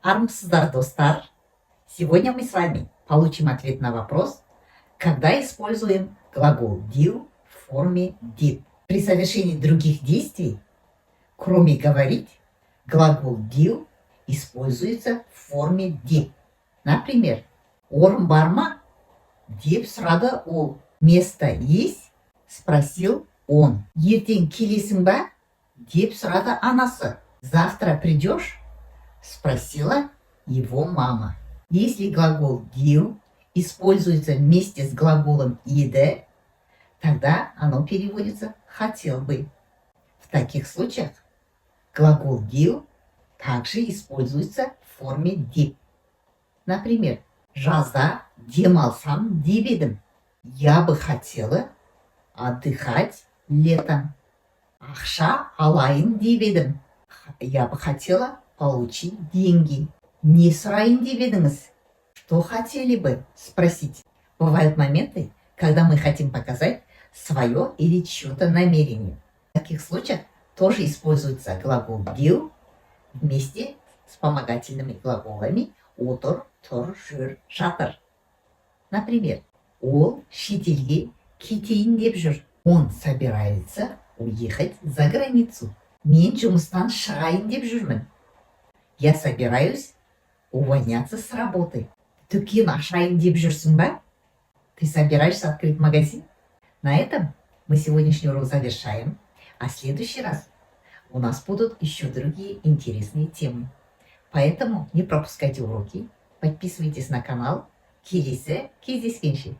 Армысыздар, достар! Сегодня мы с вами получим ответ на вопрос, когда используем глагол did в форме did. При совершении других действий, кроме говорить, глагол did используется в форме did. Например, орын бар ма? Деп сұрады ол. Место есть? Спросил он. Ертең келесің ба? Деп сұрады анасы. Завтра придешь? Спросила его мама. Если глагол did используется вместе с глаголом ide, тогда оно переводится «хотел бы». В таких случаях глагол did также используется в форме did. Например, жазда демалсам деп едім. Я бы хотела отдыхать летом. Ақша алайын деп едім. Я бы хотела получить деньги. Не сұрайын деп едіңіз. Что хотели бы спросить? Бывают моменты, когда мы хотим показать свое или чье-то намерение. В таких случаях тоже используется глагол did вместе с вспомогательными глаголами отыр, тұр, жүр, жатыр. Например, ол шетелге кетейін деп жүр. Он собирается уехать за границу. Мен жұмыстан шығайын деп жүрмін. Я собираюсь увольняться с работы. Дүкен ашайын деп жүрсің ба? Ты собираешься открыть магазин? На этом мы сегодняшний урок завершаем. А в следующий раз у нас будут еще другие интересные темы. Поэтому не пропускайте уроки, подписывайтесь на канал. Келесі кездескенше.